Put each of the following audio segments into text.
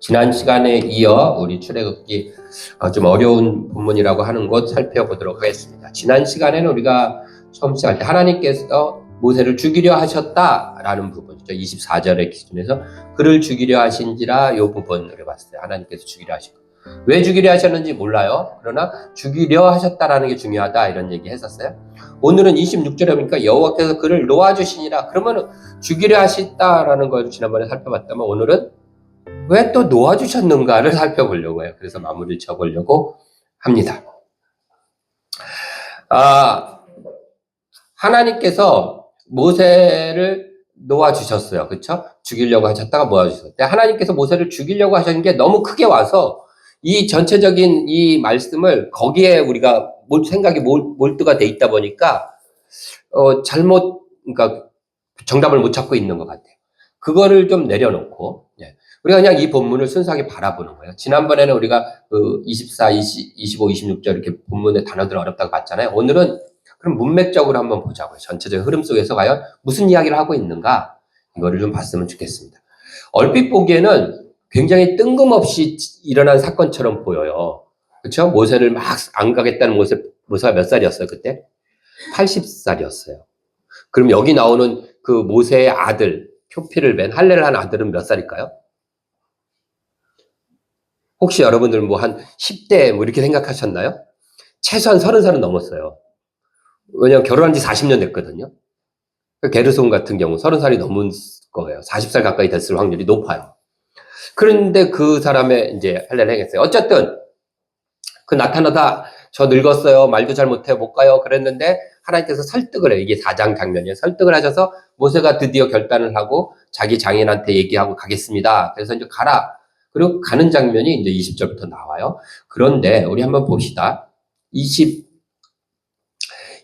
지난 시간에 이어 우리 출애굽기 좀 어려운 본문이라고 하는 것 살펴보도록 하겠습니다. 지난 시간에는 우리가 처음 시작할 때 하나님께서 모세를 죽이려 하셨다라는 부분이죠. 24절의 기준에서 그를 죽이려 하신지라 이 부분을 봤어요. 하나님께서 죽이려 하신 거. 왜 죽이려 하셨는지 몰라요. 그러나 죽이려 하셨다라는 게 중요하다 이런 얘기 했었어요. 오늘은 26절에 보니까 여호와께서 그를 놓아주시니라. 그러면 죽이려 하셨다라는 걸 지난번에 살펴봤다면 오늘은 왜 또 놓아주셨는가를 살펴보려고 해요. 그래서 마무리를 쳐보려고 합니다. 하나님께서 모세를 놓아주셨어요. 그렇죠? 죽이려고 하셨다가 놓아주셨어요. 하나님께서 모세를 죽이려고 하신 게 너무 크게 와서 이 전체적인 이 말씀을 거기에 우리가 생각이 몰두가 돼 있다 보니까 그러니까 정답을 못 찾고 있는 것 같아요. 그거를 좀 내려놓고 우리가 그냥 이 본문을 순수하게 바라보는 거예요. 지난번에는 우리가 24, 25, 26절 이렇게 본문의 단어들 어렵다고 봤잖아요. 오늘은 그럼 문맥적으로 한번 보자고요. 전체적인 흐름 속에서 과연 무슨 이야기를 하고 있는가 이거를 좀 봤으면 좋겠습니다. 얼핏 보기에는 굉장히 뜬금없이 일어난 사건처럼 보여요. 그렇죠? 모세를 막 안 가겠다는 모세가 몇 살이었어요 그때? 80살이었어요. 그럼 여기 나오는 그 모세의 아들 표피를 맨 할례를 한 아들은 몇 살일까요? 혹시 여러분들 뭐 한 10대 뭐 이렇게 생각하셨나요? 최소한 30살은 넘었어요. 왜냐면 결혼한 지 40년 됐거든요. 게르손 같은 경우 30살이 넘은 거예요. 40살 가까이 됐을 확률이 높아요. 그런데 그 사람의 이제 할례를 행했어요. 어쨌든 그 나타나다 저 늙었어요. 말도 잘 못해 못 가요. 그랬는데 하나님께서 설득을 해요. 이게 4장 장면이에요. 설득을 하셔서 모세가 드디어 결단을 하고 자기 장인한테 얘기하고 가겠습니다. 그래서 이제 가라. 그리고 가는 장면이 이제 20절부터 나와요. 그런데 우리 한번 봅시다.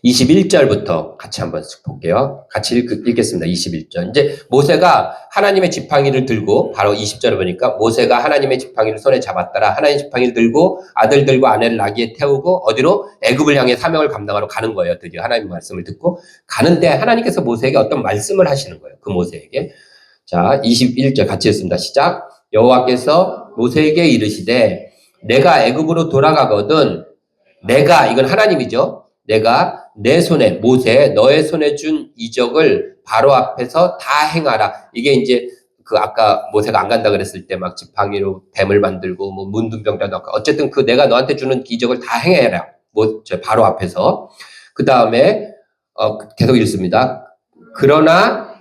21절부터 같이 한번 볼게요. 같이 읽겠습니다. 21절. 이제 모세가 하나님의 지팡이를 들고 바로 20절을 보니까 모세가 하나님의 지팡이를 손에 잡았더라. 하나님의 지팡이를 들고 아들들과 아내를 나귀에 태우고 어디로? 애굽을 향해 사명을 감당하러 가는 거예요. 드디어 하나님의 말씀을 듣고 가는데 하나님께서 모세에게 어떤 말씀을 하시는 거예요. 그 모세에게. 자, 21절 같이 읽습니다. 시작. 여호와께서 모세에게 이르시되 내가 애굽으로 돌아가거든 내가 이건 하나님이죠. 내가 내 손에 모세 너의 손에 준 이적을 바로 앞에서 다 행하라. 이게 이제 그 아까 모세가 안 간다 그랬을 때 막 지팡이로 뱀을 만들고 뭐 문둥병자도 어쨌든 그 내가 너한테 주는 기적을 다 행해라. 바로 앞에서 그 다음에 계속 읽습니다. 그러나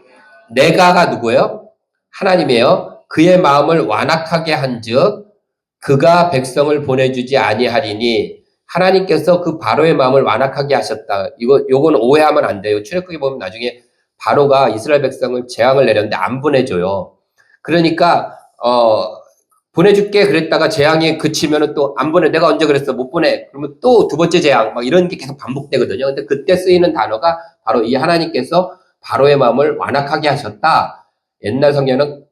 내가가 누구예요? 하나님이에요. 그의 마음을 완악하게 한즉 그가 백성을 보내주지 아니하리니 하나님께서 그 바로의 마음을 완악하게 하셨다. 요건 오해하면 안 돼요. 출애굽기 보면 나중에 바로가 이스라엘 백성을 재앙을 내렸는데 안 보내줘요. 그러니까 보내줄게 그랬다가 재앙이 그치면은 또 안 보내. 내가 언제 그랬어? 못 보내. 그러면 또 두 번째 재앙 막 이런 게 계속 반복되거든요. 근데 그때 쓰이는 단어가 바로 이 하나님께서 바로의 마음을 완악하게 하셨다. 옛날 성경에는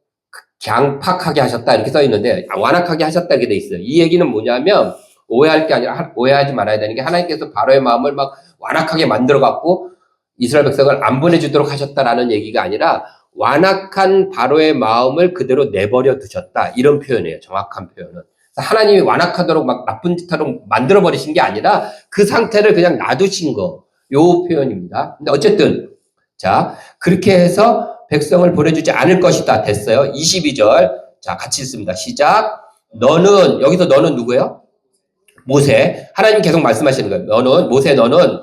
강팍하게 하셨다 이렇게 써 있는데 완악하게 하셨다 이렇게 돼 있어요. 이 얘기는 뭐냐면 오해할 게 아니라 오해하지 말아야 되는 게 하나님께서 바로의 마음을 막 완악하게 만들어 갖고 이스라엘 백성을 안 보내주도록 하셨다라는 얘기가 아니라 완악한 바로의 마음을 그대로 내버려 두셨다 이런 표현이에요. 정확한 표현은 하나님이 완악하도록 막 나쁜 짓하도록 만들어 버리신 게 아니라 그 상태를 그냥 놔두신 거 요 표현입니다. 근데 어쨌든 자 그렇게 해서 백성을 보내주지 않을 것이다 됐어요. 22절 자 같이 읽습니다. 시작. 너는 여기서 너는 누구예요? 모세. 하나님 계속 말씀하시는 거예요. 너는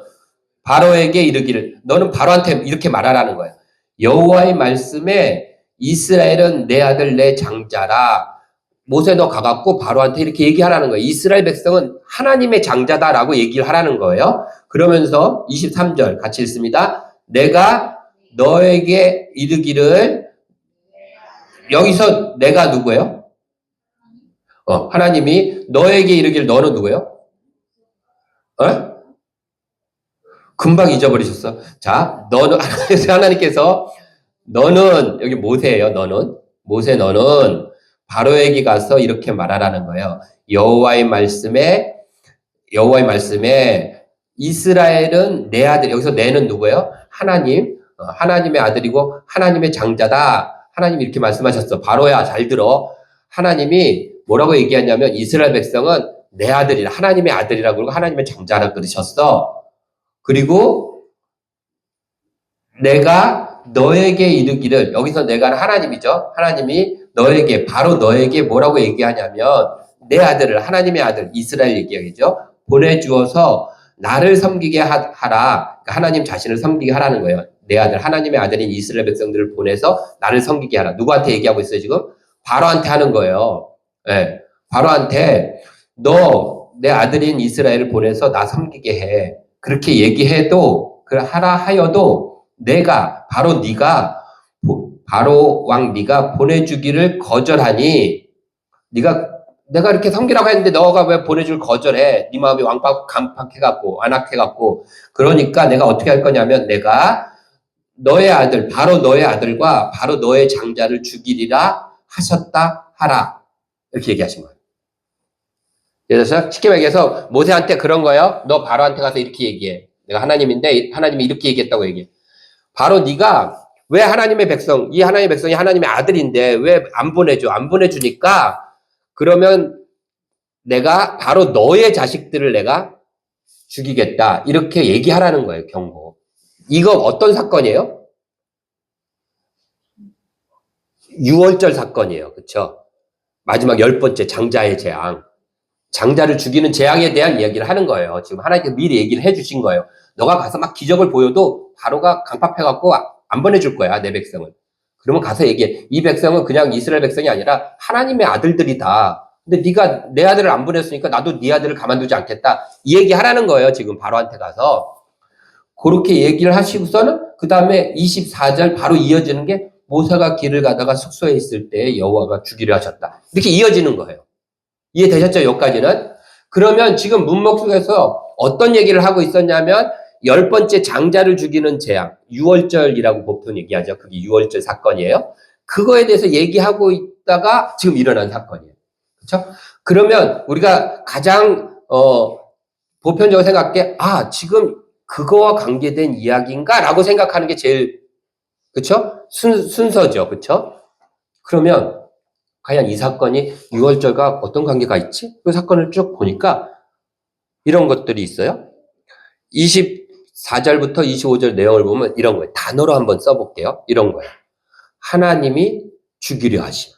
바로에게 이르기를 너는 바로한테 이렇게 말하라는 거예요. 여호와의 말씀에 이스라엘은 내 아들 내 장자라. 모세 너 가갖고 바로한테 이렇게 얘기하라는 거예요. 이스라엘 백성은 하나님의 장자다라고 얘기를 하라는 거예요. 그러면서 23절 같이 읽습니다. 내가 너에게 이르기를 여기서 내가 누구예요? 하나님이 너에게 이르기를 너는 누구예요? 금방 잊어버리셨어. 자, 하나님께서 너는 여기 모세예요. 너는 바로에게 가서 이렇게 말하라는 거예요. 여호와의 말씀에 이스라엘은 내 아들. 여기서 내는 누구예요? 하나님. 하나님의 아들이고 하나님의 장자다. 하나님이 이렇게 말씀하셨어. 바로야 잘 들어. 하나님이 뭐라고 얘기하냐면 이스라엘 백성은 내 아들이라, 하나님의 아들이라고 그러고 하나님의 장자라 그러셨어. 그리고 내가 너에게 이르기를, 여기서 내가 하나님이죠. 하나님이 너에게, 바로 너에게 뭐라고 얘기하냐면 내 아들을, 하나님의 아들 이스라엘 얘기하겠죠. 보내주어서 나를 섬기게 하라. 그러니까 하나님 자신을 섬기게 하라는 거예요. 내 아들, 하나님의 아들인 이스라엘 백성들을 보내서 나를 섬기게 하라. 누구한테 얘기하고 있어요 지금? 바로한테 하는 거예요. 네, 바로한테 너 내 아들인 이스라엘을 보내서 나 섬기게 해. 그렇게 얘기해도, 하라 하여도 내가, 바로 네가, 바로 왕 네가 보내주기를 거절하니, 내가 이렇게 섬기라고 했는데 너가 왜 보내줄 거절해? 네 마음이 강팍해갖고 안악해갖고, 그러니까 내가 어떻게 할 거냐면 내가 너의 아들, 바로 너의 아들과 바로 너의 장자를 죽이리라 하셨다 하라. 이렇게 얘기하신 거예요. 그래서 쉽게 얘기해서 모세한테 그런 거예요. 너 바로한테 가서 이렇게 얘기해. 내가 하나님인데 하나님이 이렇게 얘기했다고 얘기해. 바로 네가 왜 하나님의 백성, 이 하나님의 백성이 하나님의 아들인데 왜 안 보내줘? 안 보내주니까 그러면 내가 바로 너의 자식들을 내가 죽이겠다. 이렇게 얘기하라는 거예요. 경고. 이거 어떤 사건이에요? 유월절 사건이에요. 그렇죠? 마지막 10번째 장자의 재앙. 장자를 죽이는 재앙에 대한 이야기를 하는 거예요. 지금 하나님께서 미리 얘기를 해주신 거예요. 너가 가서 막 기적을 보여도 바로가 강팍해갖고 안 보내줄 거야, 내 백성을. 그러면 가서 얘기해. 이 백성은 그냥 이스라엘 백성이 아니라 하나님의 아들들이다. 근데 네가 내 아들을 안 보냈으니까 나도 네 아들을 가만두지 않겠다. 이 얘기 하라는 거예요, 지금 바로한테 가서. 그렇게 얘기를 하시고서는 그 다음에 24절 바로 이어지는 게 모세가 길을 가다가 숙소에 있을 때 여호와가 주기를 하셨다. 이렇게 이어지는 거예요. 이해되셨죠? 여기까지는? 그러면 지금 문맥 속에서 어떤 얘기를 하고 있었냐면 10번째 장자를 죽이는 재앙, 유월절이라고 보통 얘기하죠. 그게 유월절 사건이에요. 그거에 대해서 얘기하고 있다가 지금 일어난 사건이에요. 그렇죠? 그러면 우리가 가장 보편적으로 생각해, 지금 그거와 관계된 이야기인가? 라고 생각하는 게 제일, 그렇죠? 순서죠. 그렇죠? 그러면 과연 이 사건이 유월절과 어떤 관계가 있지? 그 사건을 쭉 보니까 이런 것들이 있어요. 24절부터 25절 내용을 보면 이런 거예요. 단어로 한번 써볼게요. 이런 거예요. 하나님이 죽이려 하심.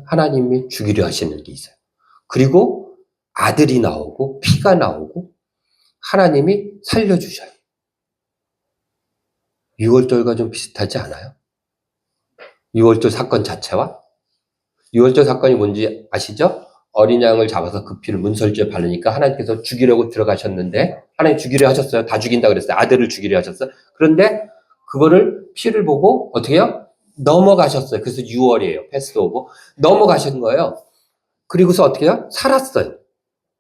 하나님이 죽이려 하시는 게 있어요. 그리고 아들이 나오고 피가 나오고 하나님이 살려주셔요. 유월절과 좀 비슷하지 않아요? 유월절 사건 자체와? 유월절 사건이 뭔지 아시죠? 어린 양을 잡아서 그 피를 문설주에 바르니까 하나님께서 죽이려고 들어가셨는데 하나님 죽이려 하셨어요. 다 죽인다 그랬어요. 아들을 죽이려 하셨어요. 그런데 그거를 피를 보고 어떻게 해요? 넘어가셨어요. 그래서 6월이에요. 패스오버. 넘어가신 거예요. 그리고서 어떻게 해요? 살았어요.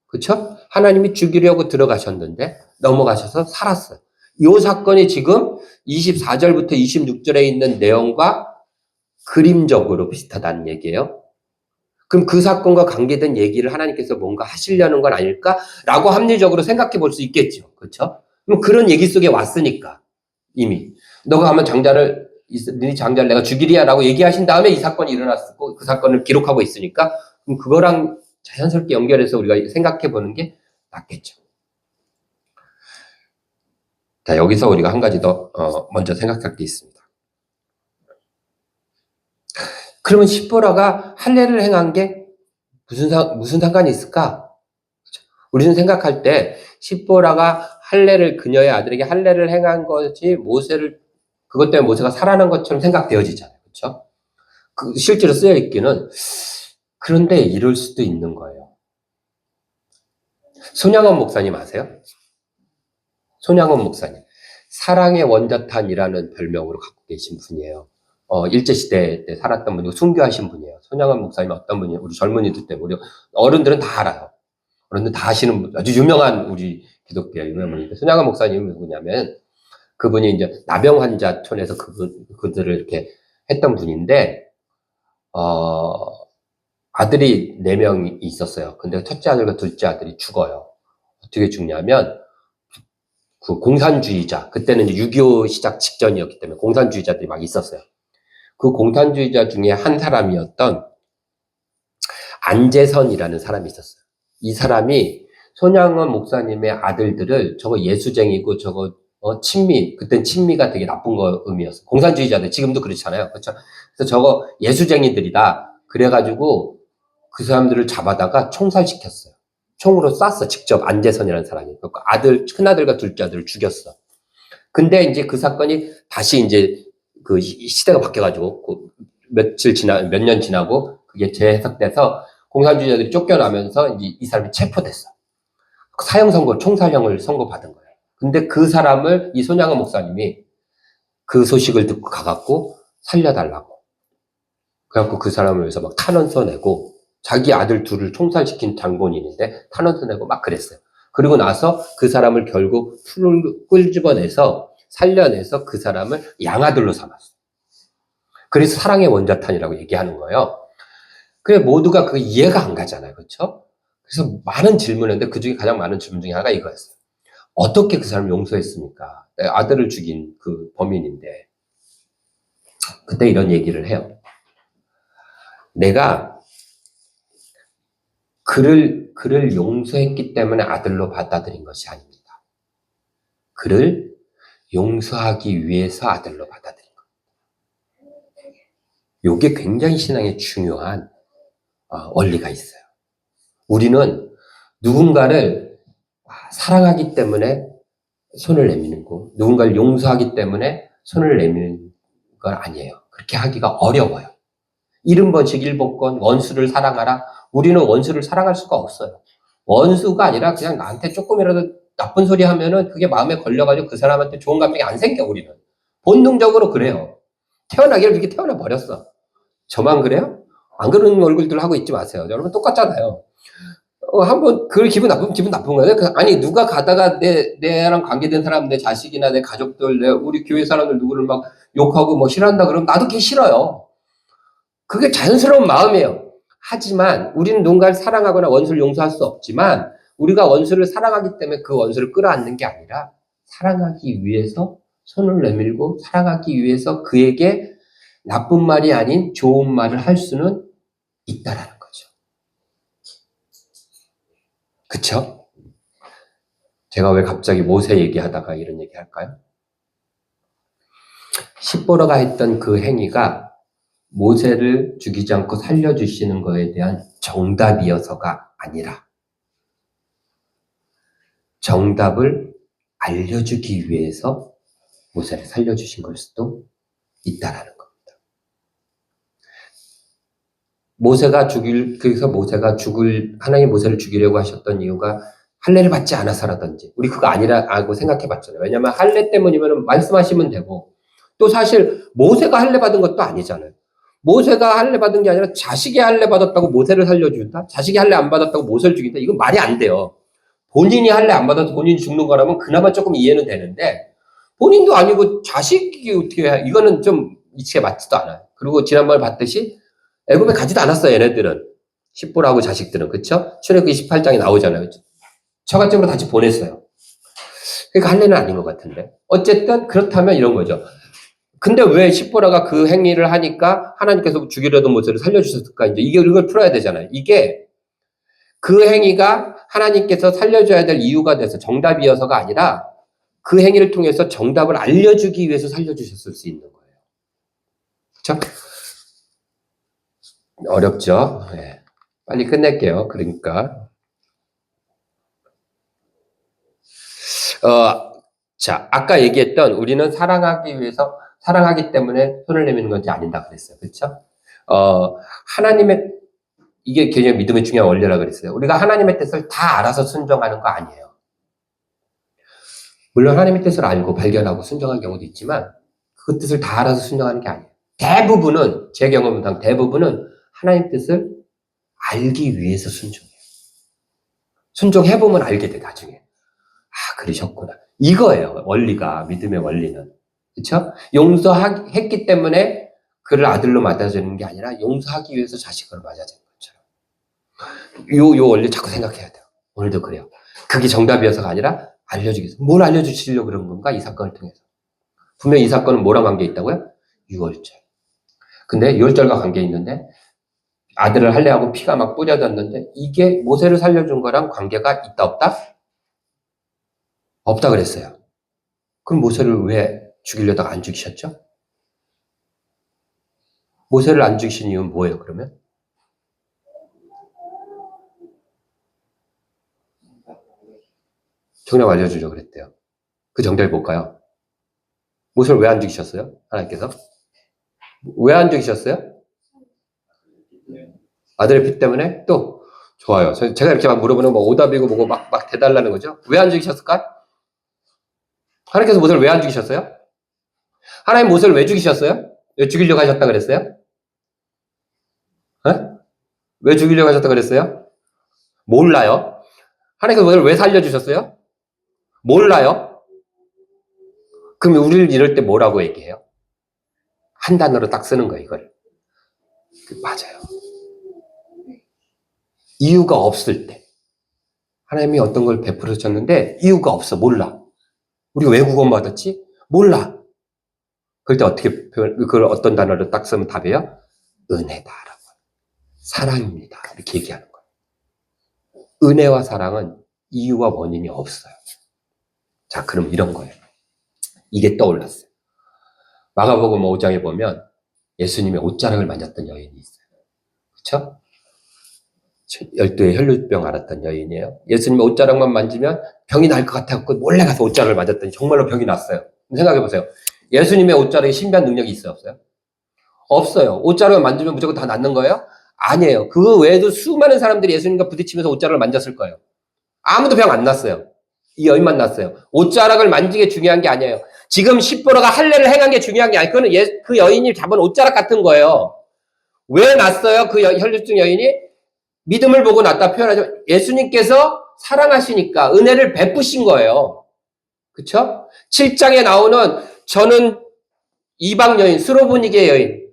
그렇죠? 하나님이 죽이려고 들어가셨는데 넘어가셔서 살았어요. 이 사건이 지금 24절부터 26절에 있는 내용과 그림적으로 비슷하다는 얘기예요. 그럼 그 사건과 관계된 얘기를 하나님께서 뭔가 하시려는 건 아닐까라고 합리적으로 생각해 볼 수 있겠죠. 그렇죠? 그럼 그런 얘기 속에 왔으니까 이미 너가 하면 네 장자를 내가 죽이리야라고 얘기하신 다음에 이 사건이 일어났고 그 사건을 기록하고 있으니까 그럼 그거랑 자연스럽게 연결해서 우리가 생각해 보는 게 낫겠죠. 자, 여기서 우리가 한 가지 더 먼저 생각할 게 있습니다. 그러면 십보라가 할례를 행한 게 무슨 상관이 있을까? 우리는 생각할 때 십보라가 그녀의 아들에게 할례를 행한 것이 그것 때문에 모세가 살아난 것처럼 생각되어지잖아요. 그렇죠? 실제로 쓰여 있기는 그런데 이럴 수도 있는 거예요. 손양원 목사님 아세요? 손양원 목사님. 사랑의 원자탄이라는 별명으로 갖고 계신 분이에요. 일제시대 때 살았던 분이고 순교하신 분이에요. 손양원 목사님 어떤 분이에요? 우리 젊은이들 때문에 우리 어른들은 다 알아요. 어른들 다 아시는 분, 아주 유명한 우리 기독교의 유명한 분인데 손양원 목사님은 누구냐면 그분이 이제 나병 환자촌에서 그들을 이렇게 했던 분인데 아들이 4명이 있었어요. 근데 첫째 아들과 둘째 아들이 죽어요. 어떻게 죽냐면 그 공산주의자, 그때는 이제 6.25 시작 직전이었기 때문에 공산주의자들이 막 있었어요. 그 공산주의자 중에 한 사람이었던 안재선이라는 사람이 있었어요. 이 사람이 손양원 목사님의 아들들을 저거 예수쟁이고 저거 친미, 그땐 친미가 되게 나쁜 거 의미였어. 공산주의자들 지금도 그렇잖아요. 그렇죠? 그래서 저거 예수쟁이들이다. 그래가지고 그 사람들을 잡아다가 총살시켰어요. 총으로 쐈어. 직접 안재선이라는 사람이. 그러니까 큰아들과 둘째 아들을 죽였어. 근데 이제 그 사건이 다시 이제 그 시대가 바뀌어가지고 몇 년 지나고 그게 재해석돼서 공산주의자들이 쫓겨나면서 이제 이 사람이 체포됐어. 사형 선고, 총살형을 선고받은 거예요. 근데 그 사람을 이 손양원 목사님이 그 소식을 듣고 가갖고 살려달라고. 그래갖고 그 사람을 위해서 막 탄원서 내고 자기 아들 둘을 총살시킨 장본인인데 탄원서 내고 막 그랬어요. 그리고 나서 그 사람을 결국 풀을 끄집어내서 살려내서 그 사람을 양아들로 삼았어요. 그래서 사랑의 원자탄이라고 얘기하는 거예요. 그래 모두가 그 이해가 안 가잖아요. 그렇죠? 그래서 많은 질문인데 그중에 가장 많은 질문 중에 하나가 이거였어요. 어떻게 그 사람을 용서했습니까? 내 아들을 죽인 그 범인인데. 그때 이런 얘기를 해요. 내가 그를 용서했기 때문에 아들로 받아들인 것이 아닙니다. 그를 용서하기 위해서 아들로 받아들인 겁니다. 이게 굉장히 신앙에 중요한 원리가 있어요. 우리는 누군가를 사랑하기 때문에 손을 내미는 거, 누군가를 용서하기 때문에 손을 내미는 건 아니에요. 그렇게 하기가 어려워요. 70번씩 7번 원수를 사랑하라. 우리는 원수를 사랑할 수가 없어요. 원수가 아니라 그냥 나한테 조금이라도 나쁜 소리 하면은 그게 마음에 걸려가지고 그 사람한테 좋은 감정이 안 생겨, 우리는. 본능적으로 그래요. 태어나기를 그렇게 태어나 버렸어. 저만 그래요? 안 그러는 얼굴들 하고 있지 마세요. 여러분 똑같잖아요. 한번 그 기분 나쁜 거예요. 아니 누가 가다가 내랑 관계된 사람, 내 자식이나 내 가족들, 우리 교회 사람들 누구를 막 욕하고 뭐 싫어한다 그러면 나도 그게 싫어요. 그게 자연스러운 마음이에요. 하지만 우리는 누군가를 사랑하거나 원수를 용서할 수 없지만 우리가 원수를 사랑하기 때문에 그 원수를 끌어안는 게 아니라 사랑하기 위해서 손을 내밀고 사랑하기 위해서 그에게 나쁜 말이 아닌 좋은 말을 할 수는 있다라는 거죠. 그쵸? 제가 왜 갑자기 모세 얘기하다가 이런 얘기 할까요? 십보라가 했던 그 행위가 모세를 죽이지 않고 살려주시는 것에 대한 정답이어서가 아니라 정답을 알려주기 위해서 모세를 살려주신 걸 수도 있다라는 겁니다. 하나님 모세를 죽이려고 하셨던 이유가 할례를 받지 않아서라든지, 우리 그거 아니라고 생각해 봤잖아요. 왜냐면 할례 때문이면 말씀하시면 되고, 또 사실 모세가 할례 받은 것도 아니잖아요. 모세가 할례 받은 게 아니라 자식이 할례 받았다고 모세를 살려준다? 자식이 할례 안 받았다고 모세를 죽인다? 이건 말이 안 돼요. 본인이 할례 안 받아서 본인이 죽는 거라면 그나마 조금 이해는 되는데, 본인도 아니고 자식이 어떻게 해? 이거는 좀 이치에 맞지도 않아요. 그리고 지난번에 봤듯이 애굽에 가지도 않았어요, 얘네들은. 십보라고 자식들은. 그쵸? 출애굽기 28장에 나오잖아요. 처갓집으로 다시 보냈어요. 그러니까 할례는 아닌 것 같은데. 어쨌든 그렇다면 이런 거죠. 근데 왜 십보라가 그 행위를 하니까 하나님께서 죽이려던 모세를 살려주셨을까? 이제 이걸 풀어야 되잖아요. 이게 그 행위가 하나님께서 살려줘야 될 이유가 돼서 정답이어서가 아니라 그 행위를 통해서 정답을 알려주기 위해서 살려주셨을 수 있는 거예요. 그렇죠? 어렵죠? 네. 빨리 끝낼게요. 그러니까. 자, 아까 얘기했던 우리는 사랑하기 때문에 손을 내미는 건지 아닌다 그랬어요. 그렇죠? 이게 굉장히 믿음의 중요한 원리라고 그랬어요. 우리가 하나님의 뜻을 다 알아서 순종하는 거 아니에요. 물론 하나님의 뜻을 알고 발견하고 순종하는 경우도 있지만 그 뜻을 다 알아서 순종하는 게 아니에요. 대부분은, 제 경험상 대부분은 하나님의 뜻을 알기 위해서 순종해요. 순종해보면 알게 돼, 나중에. 그러셨구나. 이거예요, 원리가. 믿음의 원리는. 그쵸? 용서했기 때문에 그를 아들로 맞아주는 게 아니라 용서하기 위해서 자식을 맞아주는 것처럼. 요 원리 자꾸 생각해야 돼요. 오늘도 그래요. 그게 정답이어서가 아니라 알려주기 위해서. 뭘 알려주시려고 그런 건가? 이 사건을 통해서. 분명히 이 사건은 뭐랑 관계 있다고요? 유월절. 근데 유월절과 관계 있는데 아들을 할례하고 피가 막 뿌려졌는데 이게 모세를 살려준 거랑 관계가 있다 없다? 없다 그랬어요. 그럼 모세를 왜 죽이려다가 안 죽이셨죠? 모세를 안 죽이신 이유는 뭐예요, 그러면? 정답 알려주죠, 그랬대요. 그 정답이 뭘까요? 모세를 왜 안 죽이셨어요? 하나님께서? 왜 안 죽이셨어요? 아들의 피 때문에? 또? 좋아요. 제가 이렇게 막 물어보는 뭐 오답이고 뭐고 막 대달라는 거죠? 왜 안 죽이셨을까? 하나님께서 모세를 왜 안 죽이셨어요? 하나님 모세를 왜 죽이셨어요? 왜 죽이려고 하셨다 그랬어요? 에? 왜 죽이려고 하셨다 그랬어요? 몰라요. 하나님께서 모세를 왜 살려주셨어요? 몰라요. 그럼 우리를 이럴 때 뭐라고 얘기해요? 한 단어로 딱 쓰는 거예요, 이걸. 맞아요. 이유가 없을 때. 하나님이 어떤 걸 베풀어 줬는데 이유가 없어. 몰라. 우리가 왜 구원받았지? 몰라. 그럴 때 어떻게 그걸 어떤 단어로 딱 쓰면 답이에요? 은혜다라고. 사랑입니다. 이렇게 얘기하는 거예요. 은혜와 사랑은 이유와 원인이 없어요. 자, 그럼 이런 거예요. 이게 떠올랐어요. 마가복음 5장에 보면 예수님의 옷자락을 만졌던 여인이 있어요. 그렇죠? 12의 혈루병 앓았던 여인이에요. 예수님의 옷자락만 만지면 병이 날 것 같아서 몰래 가서 옷자락을 만졌더니 정말로 병이 났어요. 생각해 보세요. 예수님의 옷자락에 신비한 능력이 있어요, 없어요? 없어요. 옷자락을 만지면 무조건 다 낫는 거예요? 아니에요. 그 외에도 수많은 사람들이 예수님과 부딪히면서 옷자락을 만졌을 거예요. 아무도 병 안 났어요. 이 여인만 났어요. 옷자락을 만지는 게 중요한 게 아니에요. 지금 십보로가 할례를 행한 게 중요한 게 아니에요. 그거는 그 여인이 잡은 옷자락 같은 거예요. 왜 났어요? 그 혈루증 여인이? 믿음을 보고 났다 표현하죠. 예수님께서 사랑하시니까 은혜를 베푸신 거예요. 그쵸? 7장에 나오는 저는 이방 여인, 스로보니게 여인.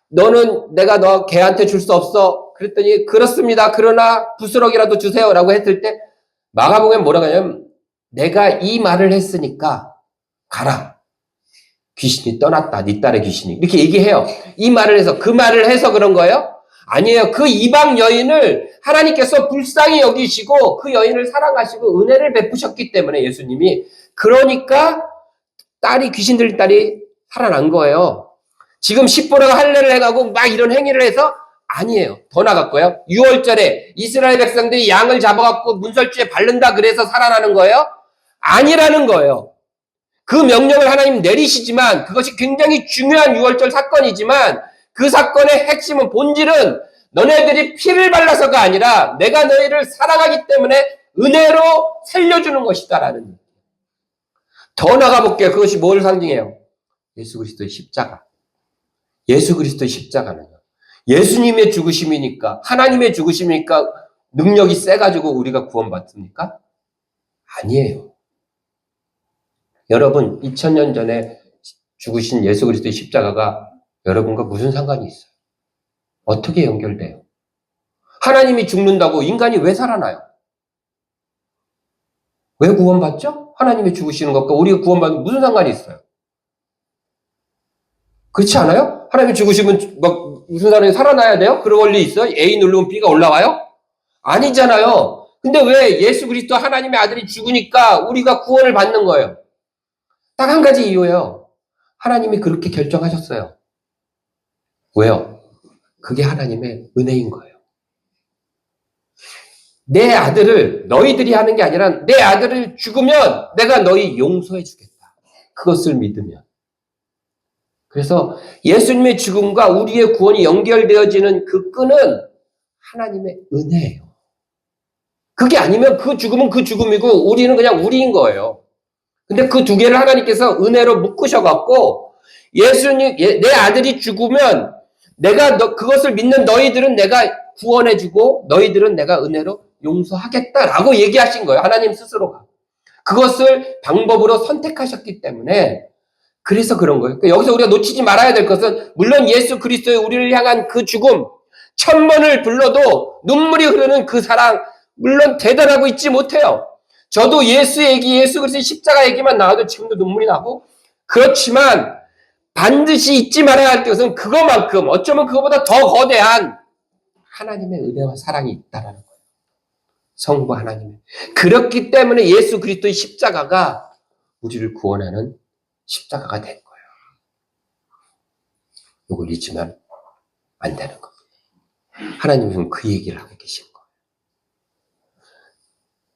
너는 내가 너 걔한테 줄 수 없어. 그랬더니 그렇습니다. 그러나 부스럭이라도 주세요. 라고 했을 때 마가복음에 뭐라고 하냐면 내가 이 말을 했으니까 가라. 귀신이 떠났다. 네 딸의 귀신이. 이렇게 얘기해요. 이 말을 해서 그 말을 해서 그런 거예요? 아니에요. 그 이방 여인을 하나님께서 불쌍히 여기시고 그 여인을 사랑하시고 은혜를 베푸셨기 때문에 예수님이 그러니까 귀신 들린 딸이 살아난 거예요. 지금 십보라가 할례를 해가고 막 이런 행위를 해서 아니에요. 더 나갔고요. 6월절에 이스라엘 백성들이 양을 잡아갖고 문설주에 바른다 그래서 살아나는 거예요? 아니라는 거예요. 그 명령을 하나님 내리시지만 그것이 굉장히 중요한 6월절 사건이지만 그 사건의 핵심은 본질은 너네들이 피를 발라서가 아니라 내가 너희를 사랑하기 때문에 은혜로 살려주는 것이다라는. 더 나가볼게요. 그것이 뭘 상징해요? 예수 그리스도의 십자가. 예수 그리스도의 십자가는요. 예수님의 죽으심이니까 하나님의 죽으심이니까 능력이 세가지고 우리가 구원받습니까? 아니에요. 여러분 2000년 전에 죽으신 예수 그리스도의 십자가가 여러분과 무슨 상관이 있어요? 어떻게 연결돼요? 하나님이 죽는다고 인간이 왜 살아나요? 왜 구원받죠? 하나님이 죽으시는 것과 우리가 구원받는 무슨 상관이 있어요? 그렇지 않아요? 하나님이 죽으시면 막 무슨 사람이 살아나야 돼요? 그런 원리 있어요? A 누르면 B가 올라와요? 아니잖아요. 근데 왜 예수 그리스도 하나님의 아들이 죽으니까 우리가 구원을 받는 거예요? 딱 한 가지 이유예요. 하나님이 그렇게 결정하셨어요. 왜요? 그게 하나님의 은혜인 거예요. 내 아들을 너희들이 하는 게 아니라 내 아들을 죽으면 내가 너희 용서해 주겠다. 그것을 믿으면. 그래서 예수님의 죽음과 우리의 구원이 연결되어지는 그 끈은 하나님의 은혜예요. 그게 아니면 그 죽음은 그 죽음이고 우리는 그냥 우리인 거예요. 근데 그 두 개를 하나님께서 은혜로 묶으셔갖고 예수님, 내 아들이 죽으면 내가 그것을 믿는 너희들은 내가 구원해주고 너희들은 내가 은혜로 용서하겠다라고 얘기하신 거예요. 하나님 스스로가. 그것을 방법으로 선택하셨기 때문에 그래서 그런 거예요. 그러니까 여기서 우리가 놓치지 말아야 될 것은 물론 예수 그리스도의 우리를 향한 그 죽음, 1000번을 불러도 눈물이 흐르는 그 사랑 물론 대단하고 있지 못해요. 저도 예수 얘기, 예수 그리스도의 십자가 얘기만 나와도 지금도 눈물이 나고 그렇지만 반드시 잊지 말아야 할 것은 그것만큼 어쩌면 그것보다 더 거대한 하나님의 은혜와 사랑이 있다라는 거예요. 성부 하나님의. 그렇기 때문에 예수 그리스도의 십자가가 우리를 구원하는 십자가가 된 거예요. 이걸 잊으면 안 되는 겁니다. 하나님은 그 얘기를 하고 계신 거예요.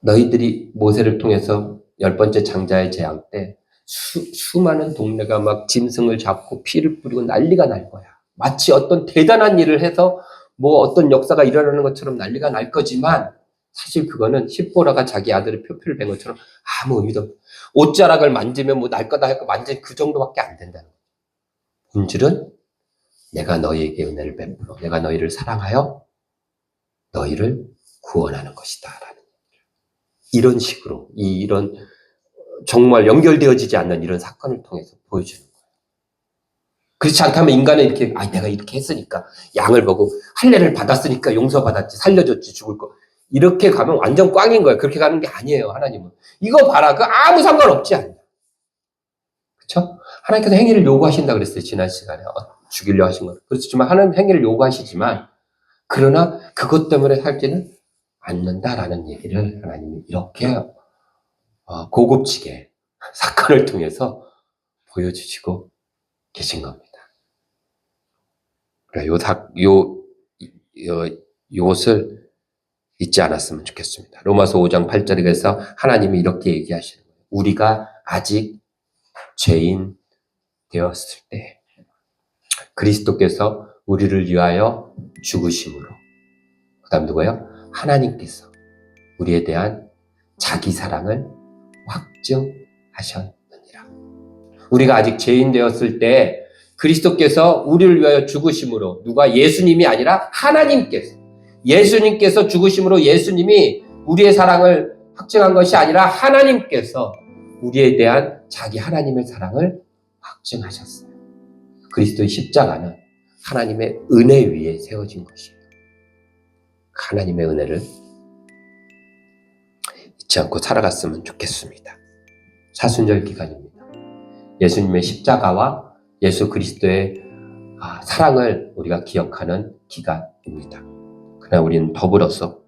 너희들이 모세를 통해서 10번째 장자의 재앙 때 수많은 동네가 막 짐승을 잡고 피를 뿌리고 난리가 날 거야. 마치 어떤 대단한 일을 해서 뭐 어떤 역사가 일어나는 것처럼 난리가 날 거지만 사실 그거는 십보라가 자기 아들의 표피를 뺀 것처럼 아무 의미도 없어요. 옷자락을 만지면 뭐 날 거다 해서 만지면 그 정도밖에 안 된다는 거예요. 본질은 내가 너희에게 은혜를 베풀어 내가 너희를 사랑하여 너희를 구원하는 것이다. 라는 이런 식으로 이런 정말 연결되어지지 않는 이런 사건을 통해서 보여주는 거예요. 그렇지 않다면 인간은 이렇게 내가 이렇게 했으니까 양을 보고 할례를 받았으니까 용서받았지 살려줬지 죽을 거 이렇게 가면 완전 꽝인 거예요. 그렇게 가는 게 아니에요. 하나님은 이거 봐라 그 아무 상관없지 않냐. 그렇죠? 하나님께서 행위를 요구하신다 그랬어요. 지난 시간에 죽이려 하신 거 그렇지만 하나님 행위를 요구하시지만 그러나 그것 때문에 살지는 않는다라는 얘기를 하나님이 이렇게 고급지게 사건을 통해서 보여주시고 계신 겁니다. 요것을 잊지 않았으면 좋겠습니다. 로마서 5장 8절에 그래서 하나님이 이렇게 얘기하시는 거예요. 우리가 아직 죄인 되었을 때 그리스도께서 우리를 위하여 죽으심으로 그 다음 누구예요? 하나님께서 우리에 대한 자기 사랑을 확증하셨느니라. 우리가 아직 죄인 되었을 때 그리스도께서 우리를 위하여 죽으심으로 누가 예수님이 아니라 예수님께서 죽으심으로 예수님이 우리의 사랑을 확증한 것이 아니라 하나님께서 우리에 대한 자기 하나님의 사랑을 확증하셨어요. 그리스도의 십자가는 하나님의 은혜 위에 세워진 것이에요. 하나님의 은혜를 잊지 않고 살아갔으면 좋겠습니다. 사순절 기간입니다. 예수님의 십자가와 예수 그리스도의 사랑을 우리가 기억하는 기간입니다. 그러나 우리는 더불어서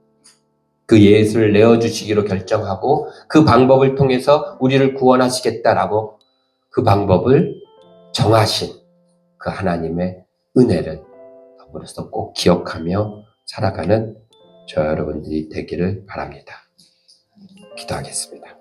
그 예수를 내어주시기로 결정하고 그 방법을 통해서 우리를 구원하시겠다라고 그 방법을 정하신 그 하나님의 은혜를 더불어서 꼭 기억하며 살아가는 저 여러분들이 되기를 바랍니다. 기도하겠습니다.